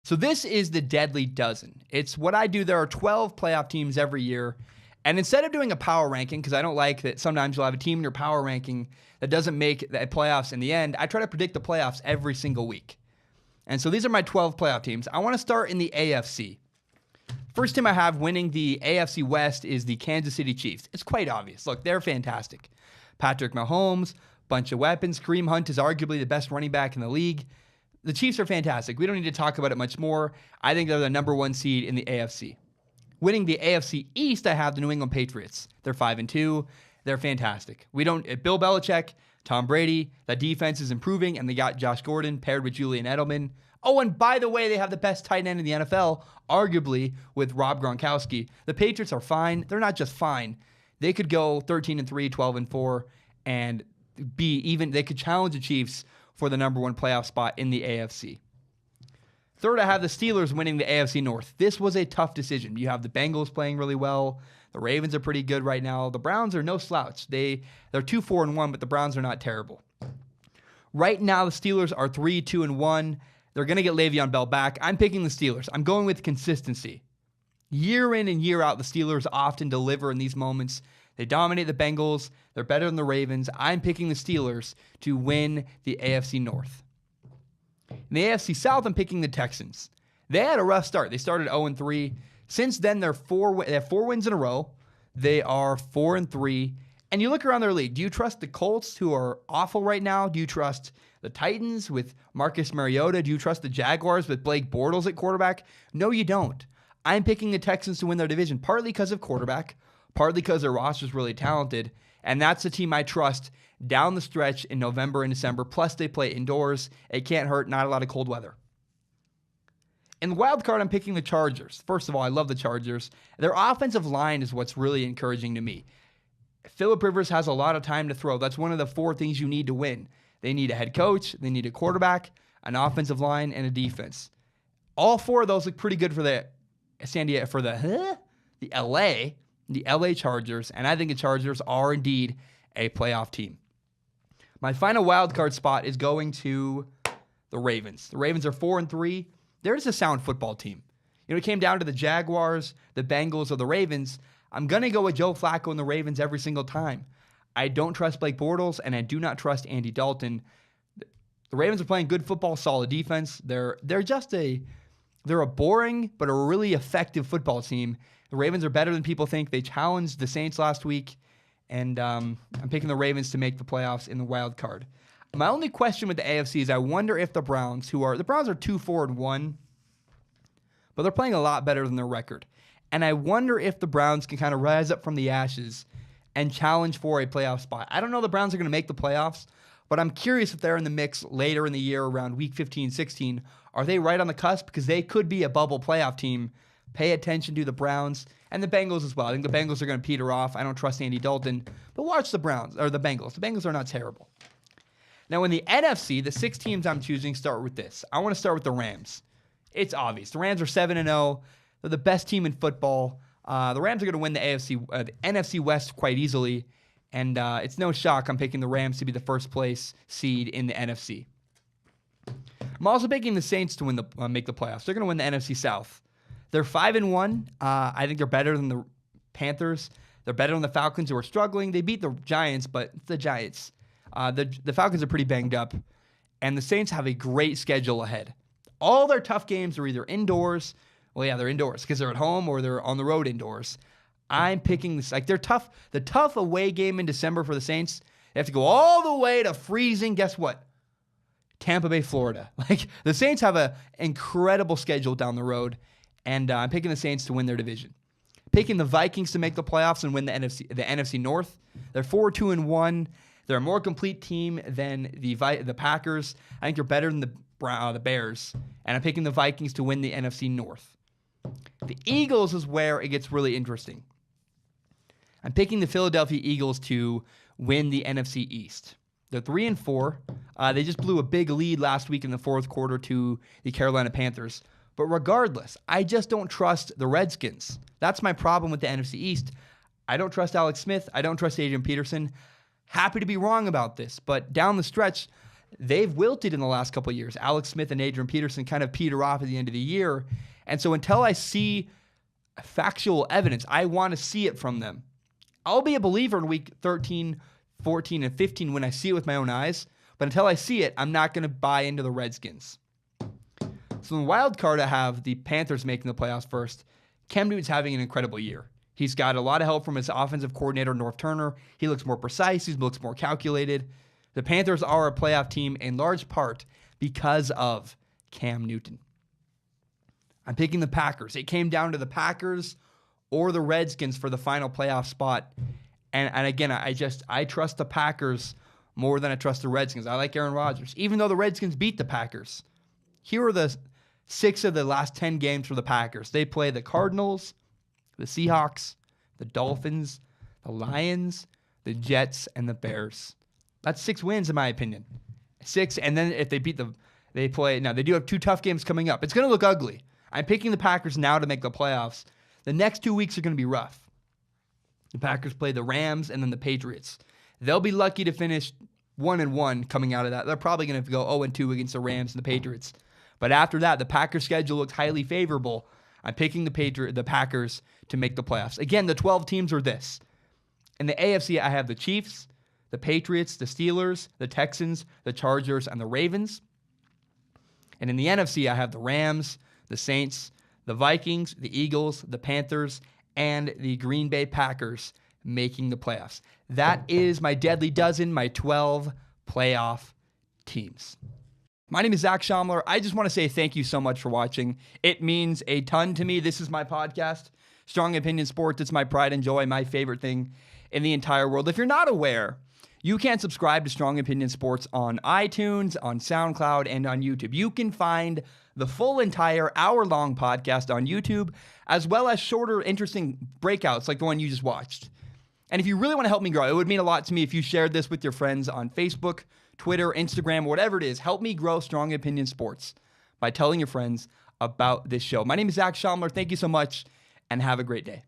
So this is the Deadly Dozen. It's what I do. There are 12 playoff teams every year. And instead of doing a power ranking, because I don't like that sometimes you'll have a team in your power ranking that doesn't make the playoffs in the end, I try to predict the playoffs every single week. And so these are my 12 playoff teams. I want to start in the AFC. First team I have winning the AFC West is the Kansas City Chiefs. It's quite obvious. Look, they're fantastic. Patrick Mahomes, bunch of weapons. Kareem Hunt is arguably the best running back in the league. The Chiefs are fantastic. We don't need to talk about it much more. I think they're the number one seed in the AFC. Winning the AFC East, I have the New England Patriots. They're 5-2. They're fantastic. Bill Belichick, Tom Brady, that defense is improving, and they got Josh Gordon paired with Julian Edelman. Oh, and by the way, they have the best tight end in the NFL, arguably, with Rob Gronkowski. The Patriots are fine. They're not just fine. They could go 13-3, 12-4, and they could challenge the Chiefs for the number one playoff spot in the AFC. Third, I have the Steelers winning the AFC North. This was a tough decision. You have the Bengals playing really well. The Ravens are pretty good right now. The Browns are no slouch. They're 2-4-1, but the Browns are not terrible. Right now, the Steelers are 3-2-1. They're going to get Le'Veon Bell back. I'm picking the Steelers. I'm going with consistency. Year in and year out, the Steelers often deliver in these moments. They dominate the Bengals. They're better than the Ravens. I'm picking the Steelers to win the AFC North. In the AFC South, I'm picking the Texans. They had a rough start. They started 0-3. Since then, they have 4 wins in a row. They are 4-3. And you look around their league. Do you trust the Colts, who are awful right now? Do you trust the Titans with Marcus Mariota? Do you trust the Jaguars with Blake Bortles at quarterback? No, you don't. I'm picking the Texans to win their division, partly because of quarterback, partly because their roster is really talented, and that's the team I trust down the stretch in November and December. Plus, they play indoors. It can't hurt. Not a lot of cold weather. In the wild card, I'm picking the Chargers. First of all, I love the Chargers. Their offensive line is what's really encouraging to me. Phillip Rivers has a lot of time to throw. That's one of the 4 things you need to win. They need a head coach, they need a quarterback, an offensive line, and a defense. All 4 of those look pretty good for the LA Chargers, and I think the Chargers are indeed a playoff team. My final wild card spot is going to the Ravens. The Ravens are 4-3. They're just a sound football team. It came down to the Jaguars, the Bengals, or the Ravens. I'm going to go with Joe Flacco and the Ravens every single time. I don't trust Blake Bortles, and I do not trust Andy Dalton. The Ravens are playing good football, solid defense. They're a boring but a really effective football team. The Ravens are better than people think. They challenged the Saints last week, and I'm picking the Ravens to make the playoffs in the wild card. My only question with the AFC is I wonder if the Browns are 2-4-1, but they're playing a lot better than their record. And I wonder if the Browns can kind of rise up from the ashes and challenge for a playoff spot. I don't know the Browns are going to make the playoffs, but I'm curious if they're in the mix later in the year around week 15, 16. Are they right on the cusp? Because they could be a bubble playoff team. Pay attention to the Browns and the Bengals as well. I think the Bengals are going to peter off. I don't trust Andy Dalton, but watch the Bengals. The Bengals are not terrible. Now in the NFC, the 6 teams I'm choosing start with this. I want to start with the Rams. It's obvious. The Rams are 7-0. They're the best team in football. The Rams are going to win the NFC West quite easily, and it's no shock I'm picking the Rams to be the first place seed in the NFC. I'm also picking the Saints to make the playoffs. They're going to win the NFC South. They're 5-1. I think they're better than the Panthers. They're better than the Falcons, who are struggling. They beat the Giants, but it's the Giants. The Falcons are pretty banged up, and the Saints have a great schedule ahead. All their tough games are either indoors. Well, yeah, they're indoors because they're at home or they're on the road indoors. I'm picking this. They're tough. The tough away game in December for the Saints, they have to go all the way to freezing, guess what? Tampa Bay, Florida. The Saints have an incredible schedule down the road, and I'm picking the Saints to win their division. Picking the Vikings to make the playoffs and win the NFC North. They're 4-2-1. They're a more complete team than the Packers. I think they're better than the Bears, and I'm picking the Vikings to win the NFC North. The Eagles is where it gets really interesting. I'm picking the Philadelphia Eagles to win the NFC East. They're 3-4. They just blew a big lead last week in the 4th quarter to the Carolina Panthers. But regardless, I just don't trust the Redskins. That's my problem with the NFC East. I don't trust Alex Smith. I don't trust Adrian Peterson. Happy to be wrong about this, but down the stretch, they've wilted in the last couple of years. Alex Smith and Adrian Peterson kind of peter off at the end of the year. And so until I see factual evidence, I want to see it from them. I'll be a believer in week 13, 14, and 15 when I see it with my own eyes. But until I see it, I'm not going to buy into the Redskins. So in the wild card, I have the Panthers making the playoffs first. Cam Newton's having an incredible year. He's got a lot of help from his offensive coordinator, North Turner. He looks more precise. He looks more calculated. The Panthers are a playoff team in large part because of Cam Newton. I'm picking the Packers. It came down to the Packers or the Redskins for the final playoff spot. And again, I trust the Packers more than I trust the Redskins. I like Aaron Rodgers. Even though the Redskins beat the Packers, here are the 6 of the last 10 games for the Packers. They play the Cardinals, the Seahawks, the Dolphins, the Lions, the Jets, and the Bears. That's 6 wins in my opinion. 6, and then if they beat they do have 2 tough games coming up. It's going to look ugly. I'm picking the Packers now to make the playoffs. The next 2 weeks are going to be rough. The Packers play the Rams and then the Patriots. They'll be lucky to finish 1-1 coming out of that. They're probably going to go 0-2 against the Rams and the Patriots. But after that, the Packers' schedule looks highly favorable. I'm picking the Packers to make the playoffs. Again, the 12 teams are this. In the AFC, I have the Chiefs, the Patriots, the Steelers, the Texans, the Chargers, and the Ravens. And in the NFC, I have the Rams, the Saints, the Vikings, the Eagles, the Panthers, and the Green Bay Packers making the playoffs. That is my Deadly Dozen, my 12 playoff teams. My name is Zach Schaumler. I just want to say thank you so much for watching. It means a ton to me. This is my podcast, Strong Opinion Sports. It's my pride and joy, my favorite thing in the entire world. If you're not aware, you can subscribe to Strong Opinion Sports on iTunes, on SoundCloud, and on YouTube. You can find the full entire hour-long podcast on YouTube, as well as shorter, interesting breakouts like the one you just watched. And if you really want to help me grow, it would mean a lot to me if you shared this with your friends on Facebook, Twitter, Instagram, whatever it is. Help me grow Strong Opinion Sports by telling your friends about this show. My name is Zach Schaumler. Thank you so much, and have a great day.